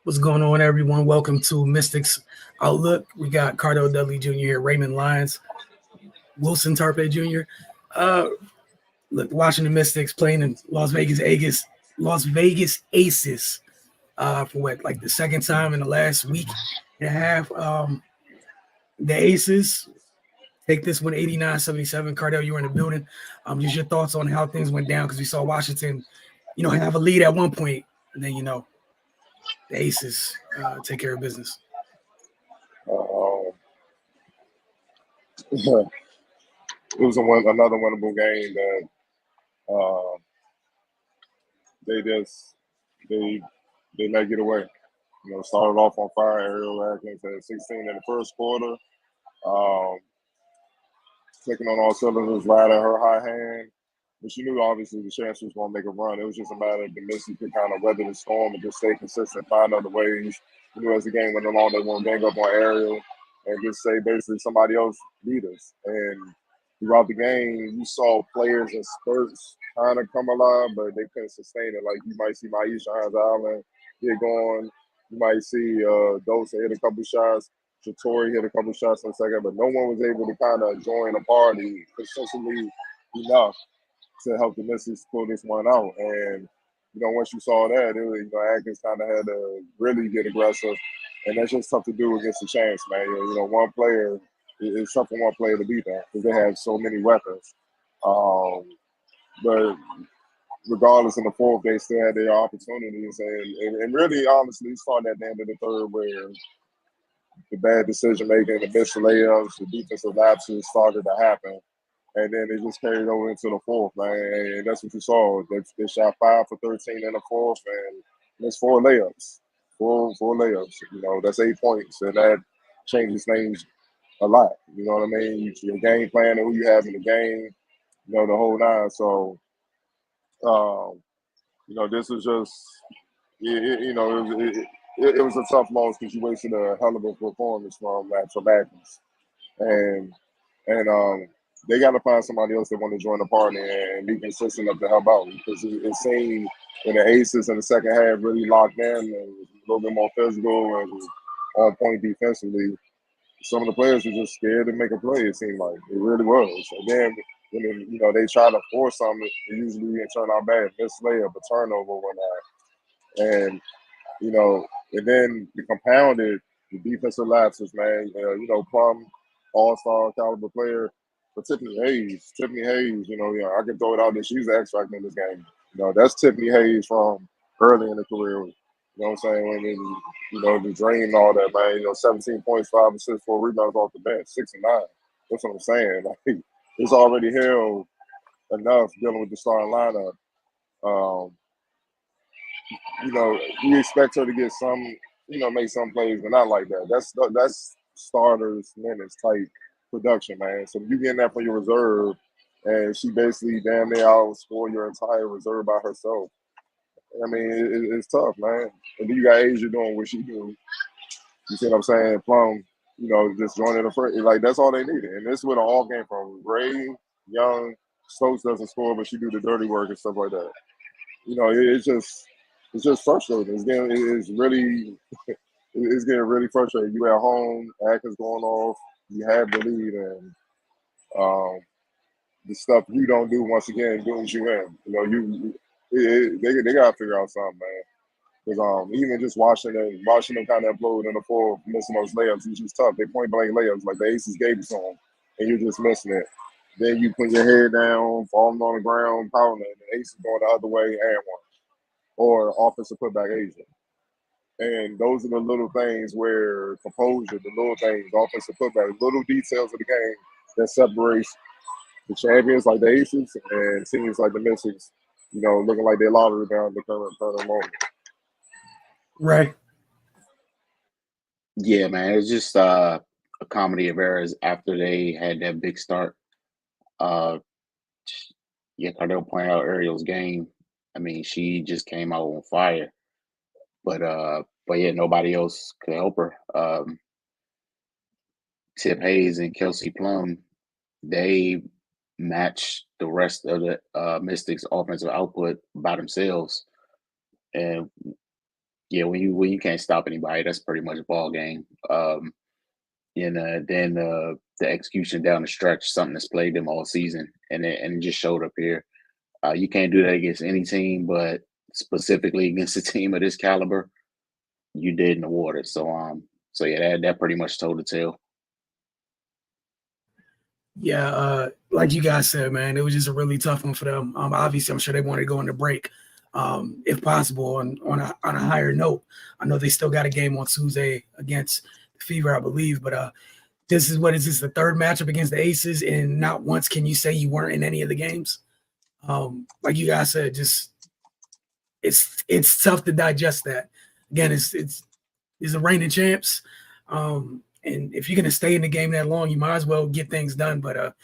What's going on, everyone? Welcome to Mystics Outlook. We got Cardo Dudley Jr. here, Raymond Lyons, Wilson Tarpe Jr. Uh, look, Washington Mystics playing in Las Vegas Aces for what, like the second time in the last week and a half. The Aces take this one 89-77. Cardell, you were in the building. Just your thoughts on how things went down because we saw Washington, have a lead at one point, and then the Aces take care of business. Um, it was another winnable game that uh, they just they they let get away. Started off on fire. Ariel Atkins had 16 in the first quarter, um, clicking on all cylinders right at her high hand. But you knew obviously the chance was going to make a run. It was just a matter of the Missy could kind of weather the storm and just stay consistent, find other ways. As the game went along, they won't gang up on Ariel and just say basically somebody else beat us. And throughout the game, you saw players in spurts kind of come alive, but they couldn't sustain it. Like you might see Maisha Hines Island get going. You might see Dosa hit a couple shots. Shatori hit a couple shots in the second, but no one was able to kind of join the party consistently enough to help the Mystics pull this one out. And once you saw that, it was, Atkins kind of had to really get aggressive, and that's just tough to do against the Chance, man. One player, it's tough for one player to beat that because they have so many weapons. But regardless, in the fourth, they still had their opportunities, and really, honestly, it started at the end of the third where the bad decision making, the missed layups, the defensive lapses started to happen. And then it just carried over into the fourth, man. And that's what you saw. They shot 5 for 13 in the fourth, and missed 4 layups. Four layups. That's 8 points. And that changes things a lot. You know what I mean? Your game plan and who you have in the game, the whole nine. So, this was just, it was a tough loss because you wasted a hell of a performance from Atkins. And they got to find somebody else that want to join the party and be consistent enough to help out because it seemed when the Aces in the second half really locked in and was a little bit more physical and was on point defensively, some of the players were just scared to make a play. It seemed like it really was. And then when they try to force something, it usually turn out bad. Miss layup, a turnover, whatnot. And and then to compound it, the defensive lapses, man. Plum, all-star caliber player, but Tiffany Hayes, I can throw it out there. She's the X factor in this game. That's Tiffany Hayes from early in the career. You know what I'm saying? When the drain and all that, man. 17 points, 5 assists, 4 rebounds off the bench, 6 and 9. That's what I'm saying. Like it's already held enough dealing with the starting lineup. You expect her to get some, make some plays, but not like that. That's starters minutes type production, man. So you getting that for your reserve, and she basically damn near outscore your entire reserve by herself. I mean, it's tough, man. And then you got Asia doing what she do. You see what I'm saying? Plum, just joining the first. Like that's all they needed, and this is where it all came from. Gray, Young, Stokes doesn't score, but she do the dirty work and stuff like that. It's just frustrating. It's really it's getting really frustrating. You at home, Atkins going off, you have the lead, and the stuff you don't do once again brings you in. They gotta figure out something, man. Because even just watching them kind of implode in the fourth, missing those layups, it's just tough. They point blank layups like the Aces gave it to them, and you're just missing it. Then you put your head down, falling on the ground, pounding, and the Aces going the other way and one, or offensive putback Asia. And those are the little things where composure, the little things, offensive putback, little details of the game that separates the champions like the Aces and teams like the Mystics, looking like they're lottery bound at the current moment. Right. Yeah, man, it's just a comedy of errors after they had that big start. Yeah, Cardell pointed out Ariel's game. I mean, she just came out on fire, but yeah, nobody else could help her. Tip Hayes and Kelsey Plum, they matched the rest of the Mystics' offensive output by themselves, and yeah, when you can't stop anybody, that's pretty much a ball game. And then the execution down the stretch, something that's played them all season, and it just showed up here. You can't do that against any team, but specifically against a team of this caliber, you did in the water. So yeah, that pretty much told the tale. Yeah, like you guys said, man, it was just a really tough one for them. Obviously, I'm sure they wanted to go into break, if possible, on a higher note. I know they still got a game on Tuesday against the Fever, I believe, but this is the third matchup against the Aces, and not once can you say you weren't in any of the games. Like you guys said, just it's tough to digest that. Again, it's the reigning champs. And if you're gonna stay in the game that long, you might as well get things done. But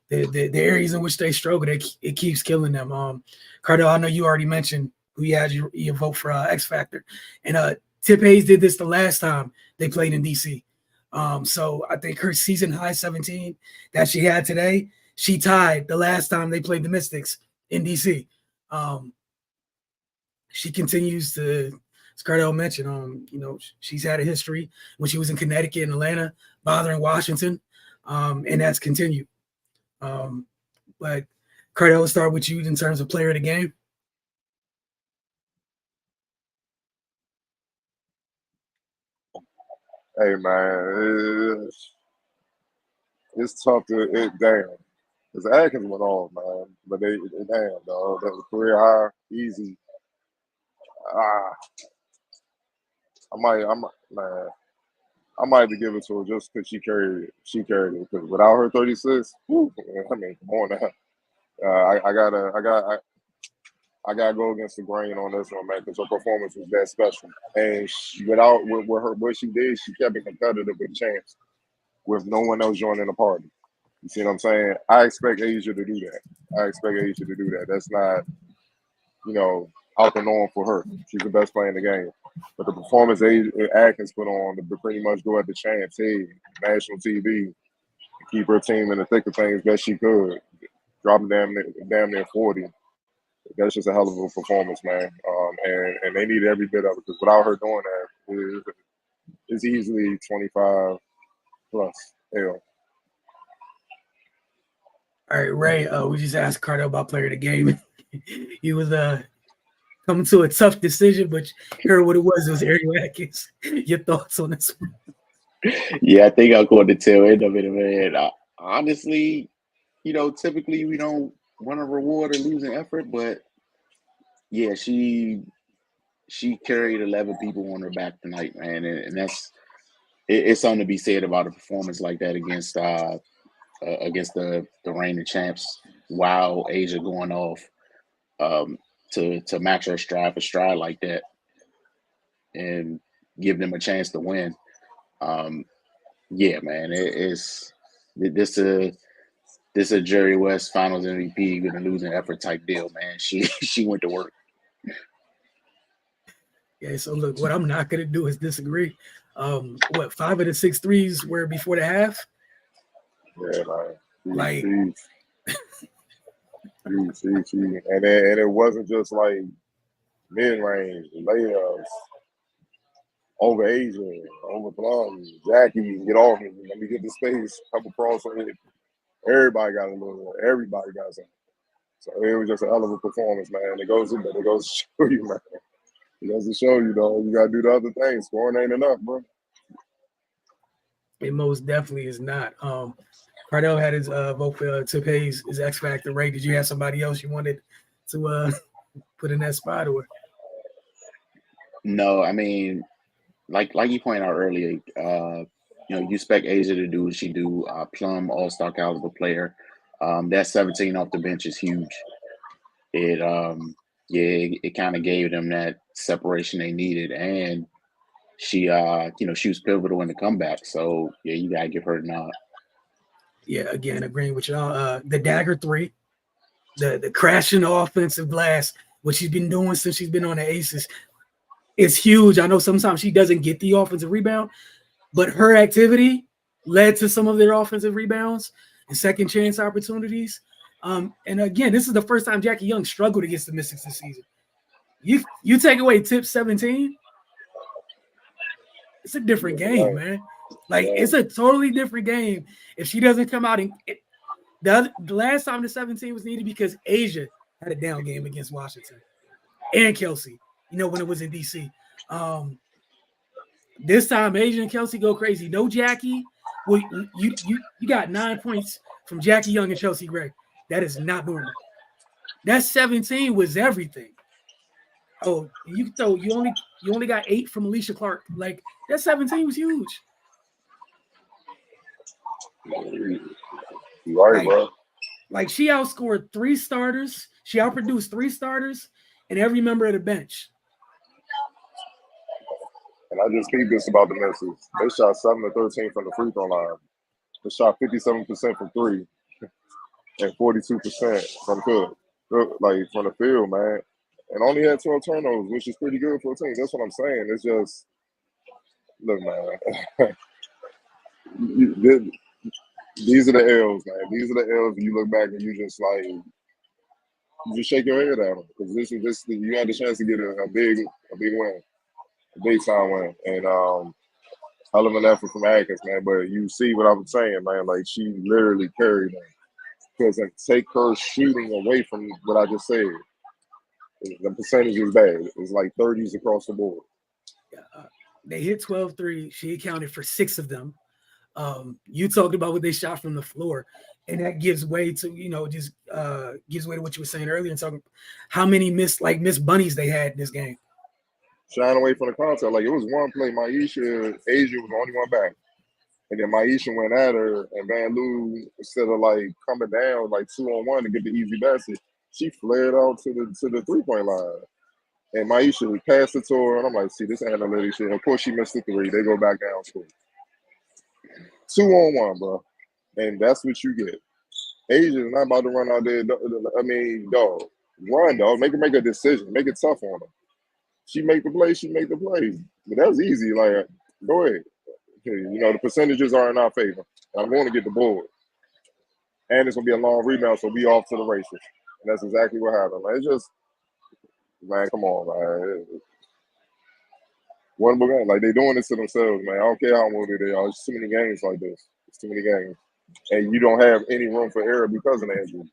the areas in which they struggle, it keeps killing them. Cardell, I know you already mentioned who you had your vote for X Factor, and Tip Hayes did this the last time they played in DC. So I think her season high 17 that she had today, she tied the last time they played the Mystics in DC. She continues to, as Cardell mentioned, she's had a history when she was in Connecticut and Atlanta, bothering Washington, and that's continued. But Cardell, let's start with you in terms of player of the game. Hey man, it's tough to damn. Because Atkins went off, man. But damn, dog, that was career high, easy. Ah, man. I might have to give it to her just because she carried it. She carried it. Because without her 36, whew, I mean, come on now. I gotta go against the grain on this one, man, because her performance was that special. And without with her what she did, she kept it competitive with Chance, with no one else joining the party. You see what I'm saying? I expect Asia to do that. That's not, out the norm for her. She's the best player in the game. But the performance Atkins put on to pretty much go at the Chance head, national TV, keep her team in the thick of things best she could, dropping damn near 40. That's just a hell of a performance, man. And they need every bit of it because without her doing that, it's easily 25 plus. Hell. All right, Ray, we just asked Cardell about player of the game. He was coming to a tough decision, but you heard what it was. It was Ariel Atkins. Your thoughts on this one? Yeah, I think I'll go to the tail end of it, man. Honestly, typically we don't want to reward a losing effort, but yeah, she carried 11 people on her back tonight, man, and it's something to be said about a performance like that against the reigning champs. While Asia going off, to match her stride for stride like that, and give them a chance to win. Yeah, man, this a Jerry West Finals MVP with a losing effort type deal, man. She went to work. Yeah, so look, what I'm not gonna do is disagree. 5 of the 6 threes were before the half? Yeah, Like, and it wasn't just like mid range layups over Asia, over Plum, Jackie, get off me. Let me get the space, couple cross on it. Everybody got a little. Everybody got something. So it was just a hell of a performance, man. It goes to show you, man. It goes to show you, though. You gotta do the other things. Scoring ain't enough, bro. it most definitely is not. Cardell had his vote for Tip Hayes, his X Factor. Ray, did you have somebody else you wanted to put in that spot, or? No, I mean, like you pointed out earlier, you expect Asia to do what she do. Plum, all-star caliber player. That 17 off the bench is huge. It kind of gave them that separation they needed, and she was pivotal in the comeback. So yeah, you gotta give her a nod. Yeah, again, agreeing with y'all. The dagger 3, the crashing the offensive glass, what she's been doing since she's been on the Aces, is huge. I know sometimes she doesn't get the offensive rebound, but her activity led to some of their offensive rebounds and second chance opportunities. And again, this is the first time Jackie Young struggled against the Mystics this season. You take away Tip 17, It's a different game, man. Like Yeah. it's a totally different game if she doesn't come out and the last time the 17 was needed because Asia had a down game against Washington and Kelsey, when it was in DC. This time Asia and Kelsey go crazy. No Jackie. Well, you got 9 points from Jackie Young and Chelsea Gray. That is not normal. That 17 was everything. Oh, you only got 8 from Alicia Clark. Like that 17 was huge. You right, bro. Like she outscored 3 starters. She outproduced 3 starters and every member of the bench. And I just think this about the misses. They shot 7 of 13 from the free throw line. They shot 57% from 3 and 42% from field. Like from the field, man. And only had 12 turnovers, which is pretty good for a team. That's what I'm saying. It's just, look, man. These are the L's, man. These are the L's. You look back and you just shake your head at them because this you had the chance to get a big win, a big time win, and hell of an effort from Atkins, man. But you see what I'm saying, man. Like she literally carried them because take her shooting away from what I just said. The percentage is bad. It's like 30s across the board. They hit 12 threes. She accounted for 6 of them. You talked about what they shot from the floor, and that gives way to, just gives way to what you were saying earlier and talking how many missed bunnies they had in this game. Shying away from the contact. Like it was one play, Asia was the only one back. And then Aisha went at her, and Van Loo, instead of like coming down like 2-on-1 to get the easy basket, she flared out to the 3-point line. And Aisha passed it to her, and I'm like, see, this analytics shit. Of course, she missed the 3. They go back down to 2-on-1, bro. And that's what you get. Asia's not about to run out there. I mean, dog, run, dog. Make her make a decision. Make it tough on her. She make the play, she make the play. But that's easy. Like, go ahead. The percentages are in our favor. I'm going to get the board. And it's going to be a long rebound, so we off to the races. And that's exactly what happened. Man, it's just, man, come on, man. One more game. Like, they're doing this to themselves, man. I don't care how motivated they are. There's too many games like this. It's too many games. And you don't have any room for error because of the injury.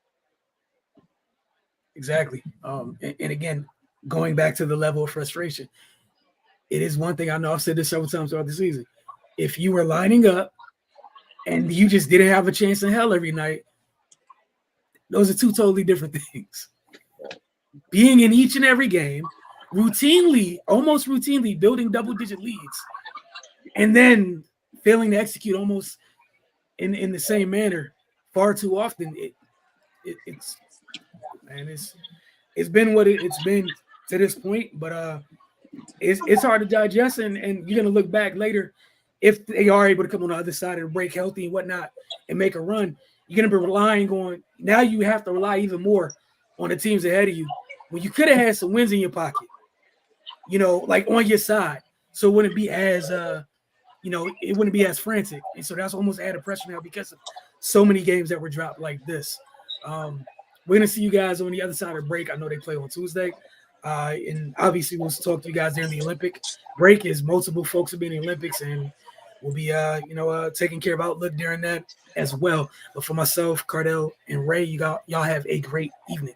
Exactly. And again, going back to the level of frustration, it is one thing I know I've said this several times throughout the season. If you were lining up and you just didn't have a chance in hell every night, those are 2 totally different things. Being in each and every game, almost routinely building double-digit leads, and then failing to execute almost in the same manner far too often. It's been what it's been to this point, but it's hard to digest, and you're gonna look back later if they are able to come on the other side and break healthy and whatnot and make a run. You're gonna be relying on, now you have to rely even more on the teams ahead of you when you could have had some wins in your pocket, like on your side, so it wouldn't be as it wouldn't be as frantic. And so that's almost added pressure now because of so many games that were dropped like this. We're gonna see you guys on the other side of the break. I know they play on Tuesday. And obviously we'll talk to you guys during the Olympic break, as multiple folks will be in the Olympics, and we'll be taking care of Outlook during that as well. But for myself, Cardell, and Ray, y'all have a great evening.